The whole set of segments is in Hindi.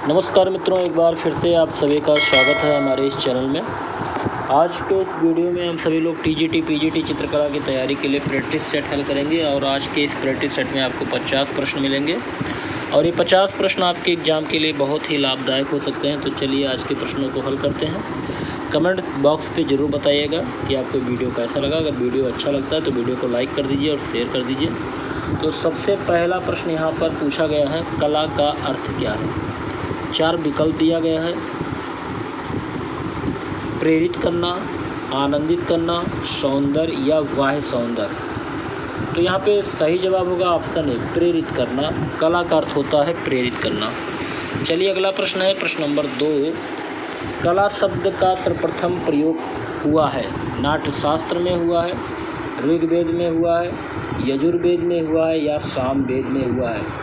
नमस्कार मित्रों, एक बार फिर से आप सभी का स्वागत है हमारे इस चैनल में। आज के इस वीडियो में हम सभी लोग टीजीटी पीजीटी चित्रकला की तैयारी के लिए प्रैक्टिस सेट हल करेंगे और आज के इस प्रैक्टिस सेट में आपको 50 प्रश्न मिलेंगे और ये 50 प्रश्न आपके एग्ज़ाम के लिए बहुत ही लाभदायक हो सकते हैं। तो चलिए आज के प्रश्नों को हल करते हैं। कमेंट बॉक्स पे ज़रूर बताइएगा कि आपको वीडियो कैसा लगा। अगर वीडियो अच्छा लगता है तो वीडियो को लाइक कर दीजिए और शेयर कर दीजिए। तो सबसे पहला प्रश्न यहाँ पर पूछा गया है, कला का अर्थ क्या है। 4 विकल्प दिया गया है। प्रेरित करना, आनंदित करना, सौंदर्य या बाह्य सौंदर्य। तो यहाँ पे सही जवाब होगा ऑप्शन ए, प्रेरित करना। कला का अर्थ होता है प्रेरित करना। चलिए अगला प्रश्न है, प्रश्न नंबर 2। कला शब्द का सर्वप्रथम प्रयोग हुआ है। नाट्यशास्त्र में हुआ है, ऋग्वेद में हुआ है, यजुर्वेद में हुआ है या सामवेद में हुआ है।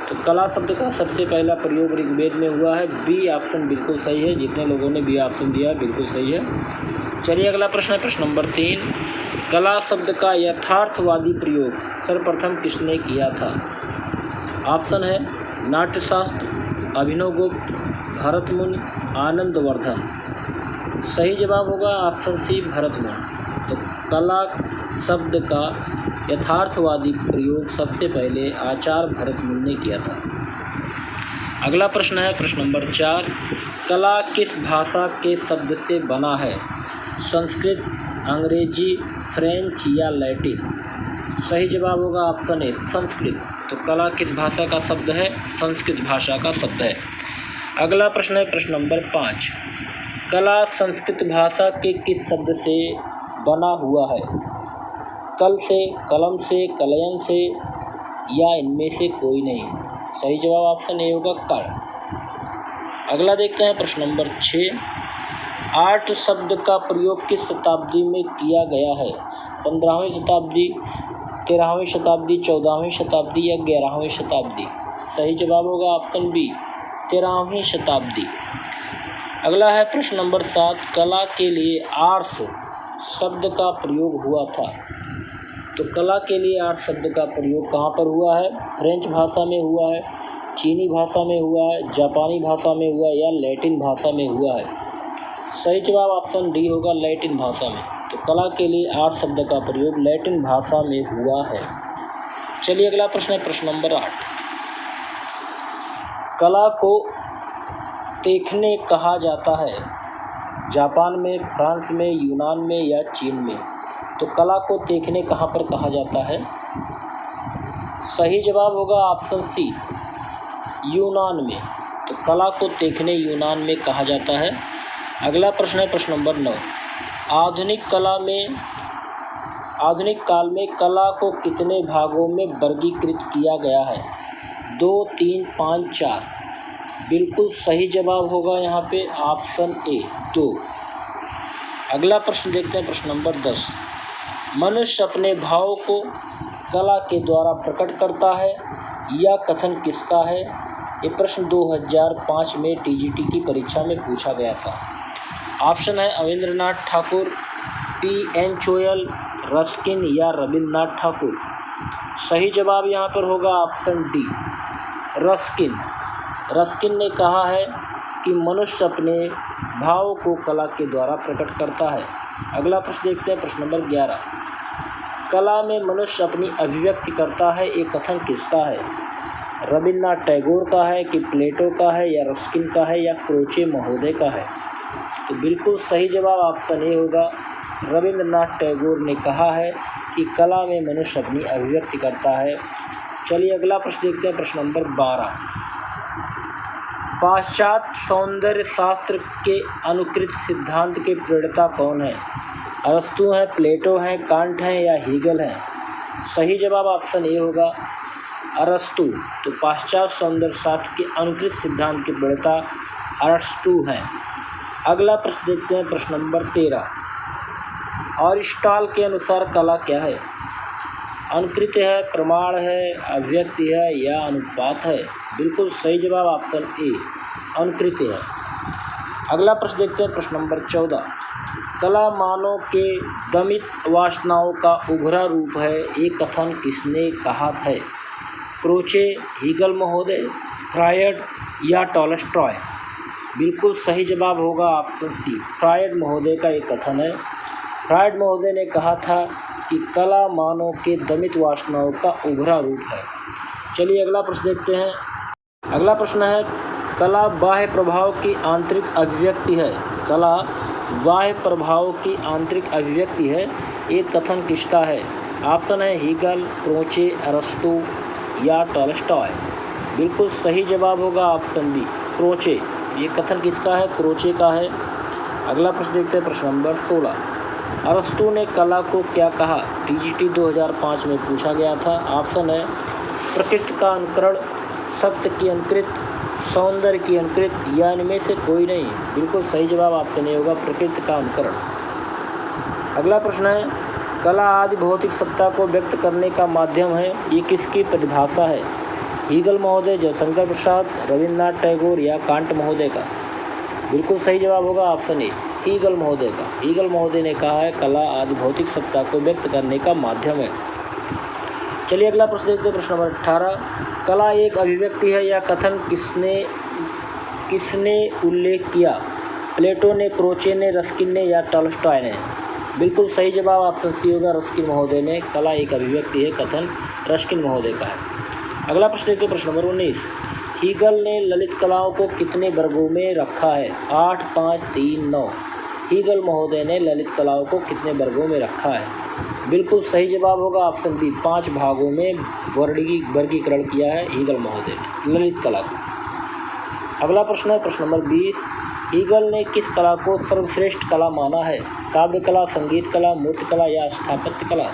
तो कला शब्द का सबसे पहला प्रयोग ऋग्वेद में हुआ है। बी ऑप्शन बिल्कुल सही है। जितने लोगों ने बी ऑप्शन दिया है बिल्कुल सही है। चलिए अगला प्रश्न है, प्रश्न नंबर 3। कला शब्द का यथार्थवादी प्रयोग सर्वप्रथम किसने किया था। ऑप्शन है नाट्यशास्त्र, अभिनवगुप्त, भरतमुनि, आनंदवर्धन। सही जवाब होगा ऑप्शन सी, भरतमुनि। तो कला शब्द का यथार्थवादी प्रयोग सबसे पहले आचार्य भरतमुनि ने किया था। अगला प्रश्न है, प्रश्न नंबर 4। कला किस भाषा के शब्द से बना है। संस्कृत, अंग्रेजी, फ्रेंच या लैटिन। सही जवाब होगा ऑप्शन ए, संस्कृत। तो कला किस भाषा का शब्द है, संस्कृत भाषा का शब्द है। अगला प्रश्न है, प्रश्न नंबर 5। कला संस्कृत भाषा के किस शब्द से बना हुआ है। कल से, कलम से, कलयन से या इनमें से कोई नहीं। सही जवाब ऑप्शन ए होगा, कल। अगला देखते हैं, प्रश्न नंबर 6। आर्ट शब्द का प्रयोग किस शताब्दी में किया गया है। 15वीं शताब्दी, 13वीं शताब्दी, 14वीं शताब्दी या 11वीं शताब्दी। सही जवाब होगा ऑप्शन बी, 13वीं शताब्दी। अगला है प्रश्न नंबर 7। कला के लिए आर्ट्स शब्द का प्रयोग हुआ था। तो कला के लिए आर्ट शब्द का प्रयोग कहाँ पर हुआ है। फ्रेंच भाषा में हुआ है, चीनी भाषा में हुआ है, जापानी भाषा में हुआ है या लैटिन भाषा में हुआ है। सही जवाब ऑप्शन डी होगा, लैटिन भाषा में। तो कला के लिए आर्ट शब्द का प्रयोग लैटिन भाषा में हुआ है। चलिए अगला प्रश्न है, प्रश्न नंबर 8। कला को देखने कहा जाता है। जापान में, फ्रांस में, यूनान में या चीन में। तो कला को देखने कहाँ पर कहा जाता है। सही जवाब होगा ऑप्शन सी, यूनान में। तो कला को देखने यूनान में कहा जाता है। अगला प्रश्न है, प्रश्न नंबर 9। आधुनिक काल में कला को कितने भागों में वर्गीकृत किया गया है। 2, 3, 5, 4। बिल्कुल सही जवाब होगा यहाँ पे ऑप्शन ए, 2। अगला प्रश्न देखते हैं, प्रश्न नंबर 10। मनुष्य अपने भाव को कला के द्वारा प्रकट करता है, यह कथन किसका है। ये प्रश्न 2005 में टीजीटी की परीक्षा में पूछा गया था। ऑप्शन है अवेंद्रनाथ ठाकुर, P.N. चोयल, रस्किन या रविन्द्रनाथ ठाकुर। सही जवाब यहाँ पर होगा ऑप्शन डी, रस्किन। रस्किन ने कहा है कि मनुष्य अपने भाव को कला के द्वारा प्रकट करता है। अगला प्रश्न देखते हैं, प्रश्न नंबर 11। कला में मनुष्य अपनी अभिव्यक्ति करता है, ये कथन किसका है। रविन्द्रनाथ टैगोर का है कि प्लेटो का है या रस्किन का है या क्रोचे महोदय का है। तो बिल्कुल सही जवाब ऑप्शन ए होगा, रविन्द्रनाथ टैगोर ने कहा है कि कला में मनुष्य अपनी अभिव्यक्ति करता है। चलिए अगला प्रश्न देखते हैं, प्रश्न नंबर 12। पाश्चात्य सौंदर्य शास्त्र के अनुकृत सिद्धांत के प्रणेता कौन है। अरस्तु हैं, प्लेटो हैं, कांट हैं या हीगल हैं। सही जवाब ऑप्शन ए होगा, अरस्तु। तो पाश्चात्य सौंदर्य शास्त्र के अनुकृत सिद्धांत के प्रणेता अरस्तु हैं। अगला प्रश्न देखते हैं, प्रश्न नंबर 13। अरिस्टॉटल के अनुसार कला क्या है। अनुकृत है, प्रमाण है, अभिव्यक्ति है या अनुपात है। बिल्कुल सही जवाब ऑप्शन ए, अनुकृत है। अगला प्रश्न देखते हैं, प्रश्न नंबर 14। कला मानव के दमित वासनाओं का उभरा रूप है, ये कथन किसने कहा है। क्रोचे, हीगल महोदय, फ्रायड, या टॉलस्टॉय? बिल्कुल सही जवाब होगा ऑप्शन सी, फ्रॉयड महोदय का एक कथन है। फ्रॉयड महोदय ने कहा था कि कला मानव के दमित वासनाओं का उभरा रूप है। चलिए अगला प्रश्न देखते हैं। अगला प्रश्न है, कला बाह्य प्रभाव की आंतरिक अभिव्यक्ति है। कला बाह्य प्रभाव की आंतरिक अभिव्यक्ति है, एक कथन किसका है? ऑप्शन है हीगल, क्रोचे, अरस्तू या टॉलस्टॉय। बिल्कुल सही जवाब होगा ऑप्शन बी, क्रोचे। ये कथन किसका है? क्रोचे का है। अगला प्रश्न देखते हैं, प्रश्न नंबर 16। अरस्तू ने कला को क्या कहा? टीजीटी 2005 में पूछा गया था। ऑप्शन है प्रकृति का अनुकरण, सत्य की अनुकृत, सौंदर्य की अनुकृत या इनमें से कोई नहीं। बिल्कुल सही जवाब ऑप्शन ए होगा, प्रकृति का अनुकरण। अगला प्रश्न है, कला आदि भौतिक सत्ता को व्यक्त करने का माध्यम है, ये किसकी परिभाषा है? हीगल महोदय, जयशंकर प्रसाद, रविन्द्रनाथ टैगोर या कांट महोदय का? बिल्कुल सही जवाब होगा ऑप्शन ए, हीगल महोदय का। हीगल महोदय ने कहा है कला आदि भौतिक सत्ता को व्यक्त करने का माध्यम है। चलिए अगला प्रश्न देखते हैं, प्रश्न नंबर 18। कला एक अभिव्यक्ति है या कथन किसने उल्लेख किया? प्लेटो ने, क्रोचे ने, रस्किन ने या टॉलस्टॉय ने? बिल्कुल सही जवाब ऑप्शन सी होगा, रस्किन महोदय ने। कला एक अभिव्यक्ति है कथन रस्किन महोदय का है। अगला प्रश्न देखते हैं, प्रश्न नंबर 19। हीगल ने ललित कलाओं को कितने वर्गों में रखा है? 8, 5, 3, 9। हीगल महोदय ने ललित कलाओं को कितने वर्गों में रखा है? बिल्कुल सही जवाब होगा ऑप्शन बी, 5 भागों में वर्गीकरण किया है हीगल महोदय ने ललित कला को। अगला प्रश्न है, प्रश्न नंबर 20। हीगल ने किस कला को सर्वश्रेष्ठ कला माना है? काव्य कला, संगीत कला, मूर्ति कला या स्थापत्य कला?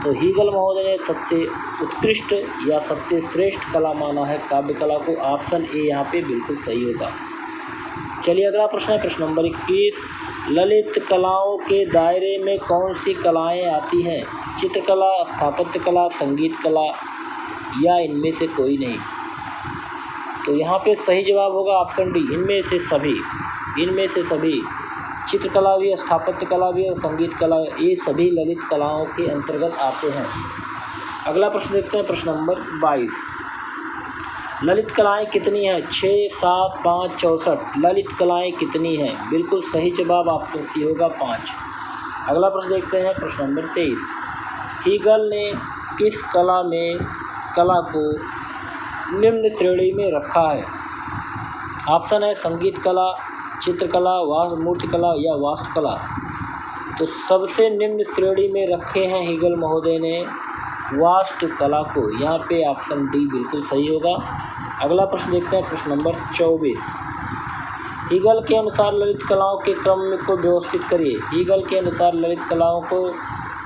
तो हीगल महोदय ने सबसे उत्कृष्ट या सबसे श्रेष्ठ कला माना है काव्य कला को। ऑप्शन ए यहाँ पे बिल्कुल सही होगा। चलिए अगला प्रश्न है, प्रश्न नंबर 21। ललित कलाओं के दायरे में कौन सी कलाएं आती हैं? चित्रकला, स्थापत्य कला, संगीत कला या इनमें से कोई नहीं? तो यहाँ पे सही जवाब होगा ऑप्शन डी, इनमें से सभी। इनमें से सभी, चित्रकला भी, स्थापत्य कला भी और संगीत कला, ये सभी ललित कलाओं के अंतर्गत आते हैं। अगला प्रश्न देखते हैं, प्रश्न नंबर 22। ललित कलाएं कितनी हैं? 6, 7, 5, 64। ललित कलाएं कितनी हैं? बिल्कुल सही जवाब ऑप्शन सी होगा, 5। अगला प्रश्न देखते हैं, प्रश्न नंबर 23। हीगल ने किस कला को निम्न श्रेणी में रखा है? ऑप्शन है संगीत कला, चित्रकला, मूर्तिकला या वास्तुकला? तो सबसे निम्न श्रेणी में रखे हैं हीगल महोदय ने वास्तुकला को। यहाँ पे ऑप्शन डी बिल्कुल सही होगा। अगला प्रश्न देखते हैं, प्रश्न नंबर 24। हीगल के अनुसार ललित कलाओं के क्रम को व्यवस्थित करिए। हीगल के अनुसार ललित कलाओं को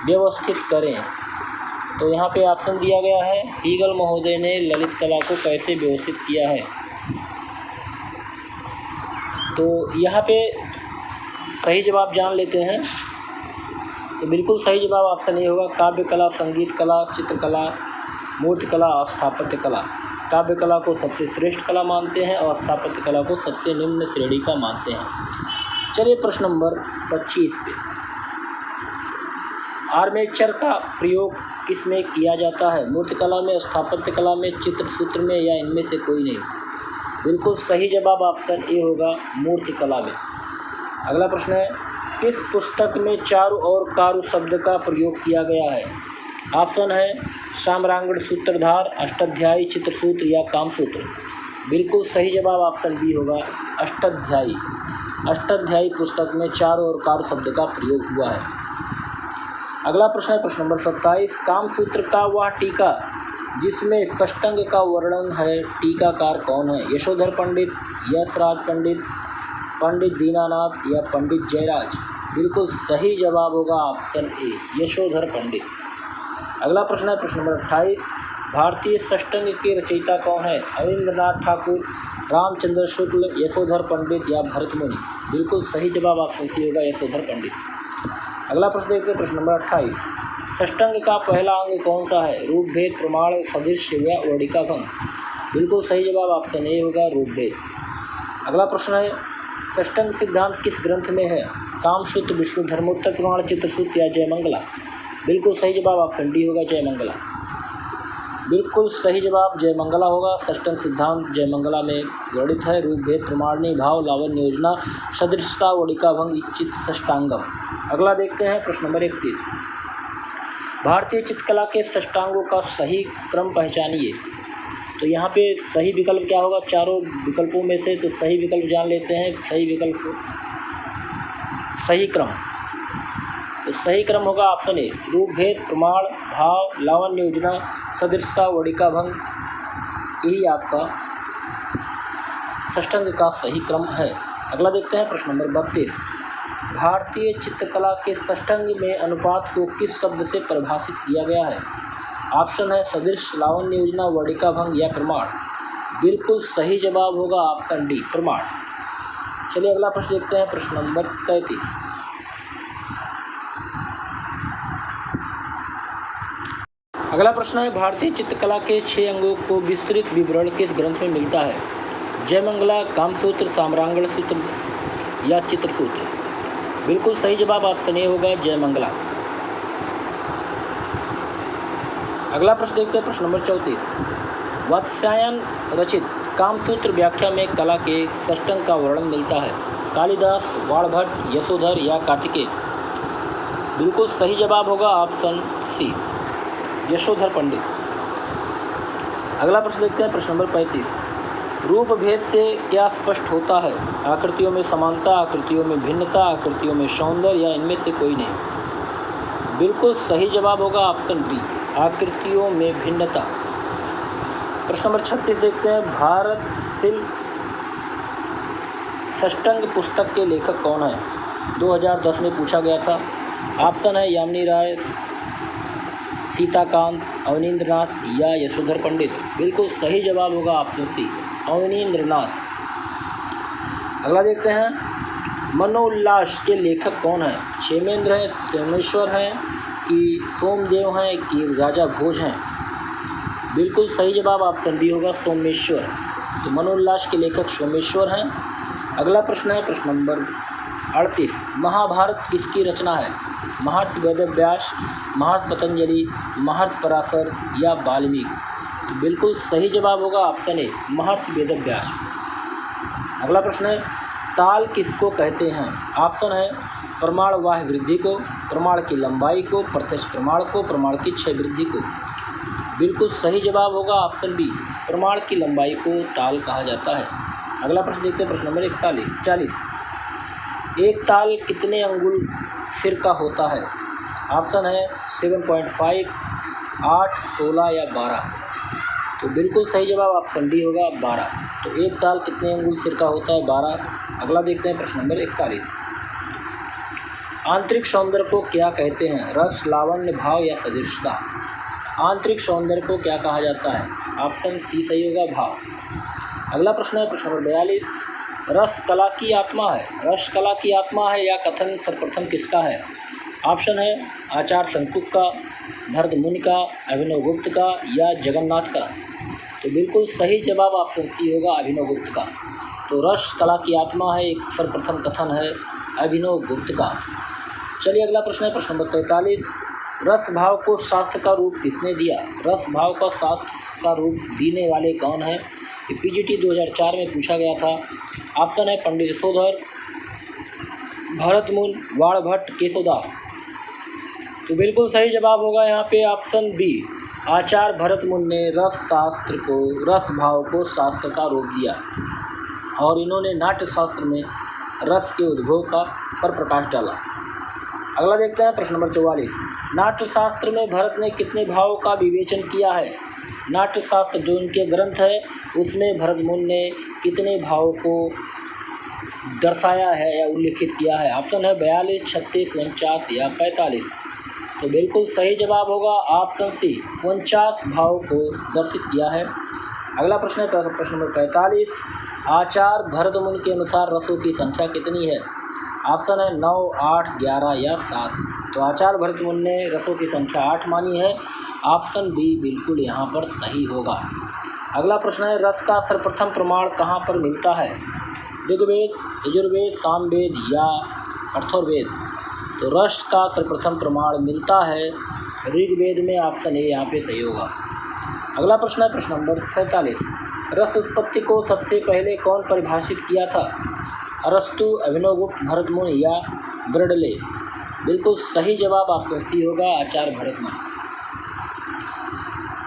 व्यवस्थित करें। तो यहाँ पे ऑप्शन दिया गया है, हीगल महोदय ने ललित कला को कैसे व्यवस्थित किया है। तो यहाँ पे सही जवाब जान लेते हैं। तो बिल्कुल सही जवाब ऑप्शन ए होगा, काव्य कला, संगीत कला, चित्रकला, मूर्ति कला और स्थापत्य कला। काव्य कला को सबसे श्रेष्ठ कला मानते हैं और स्थापत्य कला को सबसे निम्न श्रेणी का मानते हैं। चलिए प्रश्न नंबर 25 पे। आर्मेचर का प्रयोग किस में किया जाता है? मूर्ति कला में, स्थापत्य कला में, चित्र सूत्र में या इनमें से कोई नहीं? बिल्कुल सही जवाब ऑप्शन ए होगा, मूर्ति कला में। अगला प्रश्न है, किस पुस्तक में चारु और कारु शब्द का प्रयोग किया गया है? ऑप्शन है साम्रांगण सूत्रधार, अष्टाध्यायी, चित्रसूत्र या कामसूत्र? बिल्कुल सही जवाब ऑप्शन बी होगा, अष्टाध्यायी। अष्टाध्यायी पुस्तक में चारु और कारु शब्द का प्रयोग हुआ है। अगला प्रश्न है, प्रश्न नंबर 27। कामसूत्र का वह टीका जिसमें षष्टंग का वर्णन है, टीकाकार कौन है? यशोधर पंडित, यशराज पंडित, पंडित दीनानाथ या पंडित जयराज? बिल्कुल सही जवाब होगा ऑप्शन ए, यशोधर पंडित। अगला प्रश्न है, प्रश्न नंबर 28। भारतीय षष्टंग के रचयिता कौन है? अविंद्रनाथ ठाकुर, रामचंद्र शुक्ल, यशोधर पंडित या भरत मुनि? बिल्कुल सही जवाब ऑप्शन सी होगा, यशोधर पंडित। अगला प्रश्न देखते हैं, प्रश्न नंबर 28। षष्टंग का पहला अंग कौन सा है? रूपभेद, प्रमाण, सदृश या वर्णिका भंग? बिल्कुल सही जवाब ऑप्शन ए होगा, रूपभेद। अगला प्रश्न है, षष्टंग सिद्धांत किस ग्रंथ में है? कामसूत्र, विष्णु धर्मोत्तर पुराण, चित्रसूत्र या जयमंगला? बिल्कुल सही जवाब ऑप्शन डी होगा, जयमंगला। बिल्कुल सही जवाब जयमंगला होगा। षष्टंग सिद्धांत जयमंगला में वर्णित है। रूप भेद प्रमाणनी भाव लावण्य योजना सदृशता वडिका भंग चित्त षष्टांगम। अगला देखते हैं प्रश्न नंबर 31। भारतीय चित्रकला के षष्टांगों का सही क्रम पहचानिए। तो यहाँ पे सही विकल्प क्या होगा? चारों विकल्पों में से तो सही विकल्प जान लेते हैं। सही विकल्प सही क्रम, तो सही क्रम होगा ऑप्शन ए, रूप भेद प्रमाण भाव लावण्य योजना सदृशता वडिका भंग, यही आपका षष्टांग का सही क्रम है। अगला देखते हैं प्रश्न नंबर 32। भारतीय चित्रकला के षष्टांग में अनुपात को किस शब्द से परिभाषित किया गया है? ऑप्शन है सदृश, लावण्य योजना, वडिका भंग या प्रमाण। बिल्कुल सही जवाब होगा ऑप्शन डी, प्रमाण। चलिए अगला प्रश्न देखते हैं प्रश्न नंबर 33। अगला प्रश्न है भारतीय चित्रकला के 6 अंगों को विस्तृत विवरण किस ग्रंथ में मिलता है? जयमंगला, कामसूत्र, साम्रांगण सूत्र या चित्रसूत्र। बिल्कुल सही जवाब ऑप्शन ए होगा, जयमंगला। अगला प्रश्न देखते हैं प्रश्न नंबर 34। वात्स्यायन रचित कामसूत्र व्याख्या में कला के षष्टांग का वर्णन मिलता है? कालिदास, वाणभट्ट, यशोधर या कार्तिकेय। बिल्कुल सही जवाब होगा ऑप्शन सी, यशोधर पंडित। अगला प्रश्न देखते हैं प्रश्न नंबर 35। रूप भेद से क्या स्पष्ट होता है? आकृतियों में समानता, आकृतियों में भिन्नता, आकृतियों में सौंदर्य या इनमें से कोई नहीं। बिल्कुल सही जवाब होगा ऑप्शन बी, आकृतियों में भिन्नता। प्रश्न नंबर 36 देखते हैं। भारत शिल्प षष्टांग पुस्तक के लेखक कौन है? 2010 में पूछा गया था। ऑप्शन है यामिनी राय, सीताकांत, अवनींद्रनाथ या यशोधर पंडित। बिल्कुल सही जवाब होगा ऑप्शन सी, अवनींद्रनाथ। अगला देखते हैं। मनोल्लास के लेखक कौन है? क्षेमेंद्र हैं, सोमेश्वर हैं कि सोमदेव हैं कि राजा भोज हैं। बिल्कुल सही जवाब ऑप्शन बी होगा, सोमेश्वर। तो मनोल्लास के लेखक सोमेश्वर हैं। अगला प्रश्न है प्रश्न नंबर 38। महाभारत किसकी रचना है? महर्षि वेदव्यास, महर्षि पतंजलि, महर्षि पराशर या वाल्मीकि। तो बिल्कुल सही जवाब होगा ऑप्शन ए, महर्षि वेदव्यास। अगला प्रश्न है। ताल किसको कहते हैं? ऑप्शन है प्रमाण वाह्य वृद्धि को, प्रमाण की लंबाई को, प्रत्यक्ष प्रमाण को, प्रमाण की क्षय वृद्धि को। बिल्कुल सही जवाब होगा ऑप्शन बी, प्रमाण की लंबाई को ताल कहा जाता है। अगला प्रश्न देखते हैं प्रश्न नंबर 40। एक ताल कितने अंगुल सिर का होता है? ऑप्शन है 7.5, 8, 16 या 12। तो बिल्कुल सही जवाब ऑप्शन डी होगा, 12। तो एक ताल कितने अंगुल सिर का होता है? 12। अगला देखते हैं प्रश्न नंबर 41। आंतरिक सौंदर्य को क्या कहते हैं? रस, लावण्य, भाव या सदृशता। आंतरिक सौंदर्य को क्या कहा जाता है? ऑप्शन सी सही होगा, भाव। अगला प्रश्न है प्रश्न नंबर 42। रस कला की आत्मा है? रस कला की आत्मा है या कथन सर्वप्रथम किसका है? ऑप्शन है आचार्य शंकुक का, भरत मुनि का, अभिनव गुप्त का या जगन्नाथ का। तो बिल्कुल सही जवाब ऑप्शन सी होगा, अभिनव गुप्त का। तो रस कला की आत्मा है, एक सर्वप्रथम कथन है अभिनव गुप्त का। चलिए अगला प्रश्न है प्रश्न नंबर 43। रस भाव को शास्त्र का रूप किसने दिया? रस भाव का शास्त्र का रूप देने वाले कौन है? ये पीजीटी 2004 में पूछा गया था। ऑप्शन है पंडित यशोधर, भरतमुनि, वाणभट्ट, केशवदास। तो बिल्कुल सही जवाब होगा यहाँ पे ऑप्शन बी, आचार्य भरतमुनि ने रस भाव को शास्त्र का रूप दिया और इन्होंने नाट्य शास्त्र में रस के उद्भव पर प्रकाश डाला। अगला देखते हैं प्रश्न नंबर 44। नाट्य शास्त्र में भरत ने कितने भावों का विवेचन किया है? नाट्य शास्त्र जो इनके ग्रंथ है उसमें भरत मुनि ने कितने भावों को दर्शाया है या उल्लिखित किया है? ऑप्शन है 42, 36, 49 या 45। तो बिल्कुल सही जवाब होगा ऑप्शन सी, 49 भाव को दर्शित किया है। अगला प्रश्न है प्रश्न नंबर 45। आचार्य भरत मुनि के अनुसार रसों की संख्या कितनी है? ऑप्शन है 9, 8, 11 या 7। तो आचार्य भरत मुनि ने रसों की संख्या 8 मानी है। ऑप्शन बी बिल्कुल यहाँ पर सही होगा। अगला प्रश्न है रस का सर्वप्रथम प्रमाण कहाँ पर मिलता है? ऋग्वेद, यजुर्वेद, सामवेद या अथर्ववेद। तो रस का सर्वप्रथम प्रमाण मिलता है ऋग्वेद में। ऑप्शन ए यहाँ पे सही होगा। अगला प्रश्न है प्रश्न नंबर 47। रस उत्पत्ति को सबसे पहले कौन परिभाषित किया था? अरस्तु, अभिनवगुप्त, भरतमुनि या ब्रडले? बिल्कुल सही जवाब ऑप्शन सी होगा, आचार्य भरतमुनि।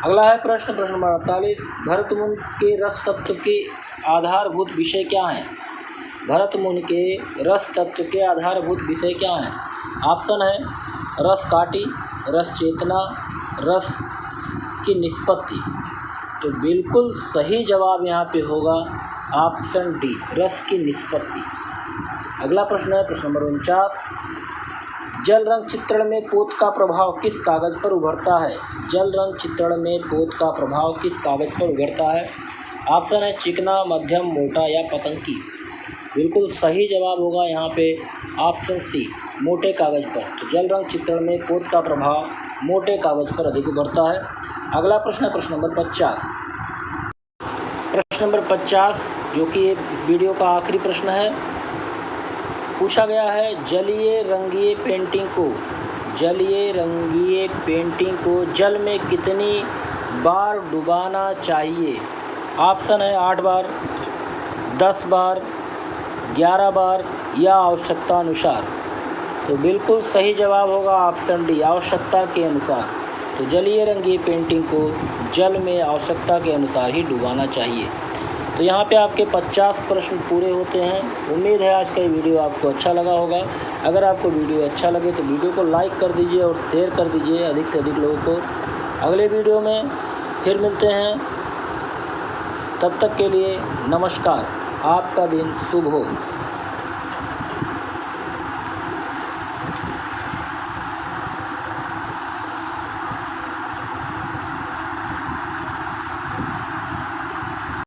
अगला है प्रश्न नंबर 48। भरतमुनि के रस तत्व के आधारभूत विषय क्या हैं? भरतमुनि के रस तत्व के आधारभूत विषय क्या हैं? ऑप्शन है रस काटी, रस चेतना, रस की निष्पत्ति। तो बिल्कुल सही जवाब यहाँ पे होगा ऑप्शन डी, रस की निष्पत्ति। अगला प्रश्न है प्रश्न नंबर 49। जल रंग चित्रण में पोत का प्रभाव किस कागज पर उभरता है? जल रंग चित्रण में पोत का प्रभाव किस कागज पर उभरता है? ऑप्शन है चिकना, मध्यम, मोटा या पतंगी। बिल्कुल सही जवाब होगा यहाँ पे ऑप्शन सी, मोटे कागज पर। तो जल रंग चित्रण में पोत का प्रभाव मोटे कागज पर अधिक उभरता है। अगला प्रश्न है प्रश्न नंबर 50। प्रश्न नंबर 50 जो कि इस वीडियो का आखिरी प्रश्न है, पूछा गया है जलीय रंगीय पेंटिंग को जल में कितनी बार डुबाना चाहिए? ऑप्शन है 8 बार, 10 बार, 11 बार या आवश्यकता अनुसार। तो बिल्कुल सही जवाब होगा ऑप्शन डी, आवश्यकता के अनुसार। तो जलीय रंगीय पेंटिंग को जल में आवश्यकता के अनुसार ही डुबाना चाहिए। तो यहाँ पे आपके 50 प्रश्न पूरे होते हैं। उम्मीद है आज का ये वीडियो आपको अच्छा लगा होगा। अगर आपको वीडियो अच्छा लगे तो वीडियो को लाइक कर दीजिए और शेयर कर दीजिए अधिक से अधिक लोगों को। अगले वीडियो में फिर मिलते हैं, तब तक के लिए नमस्कार। आपका दिन शुभ हो।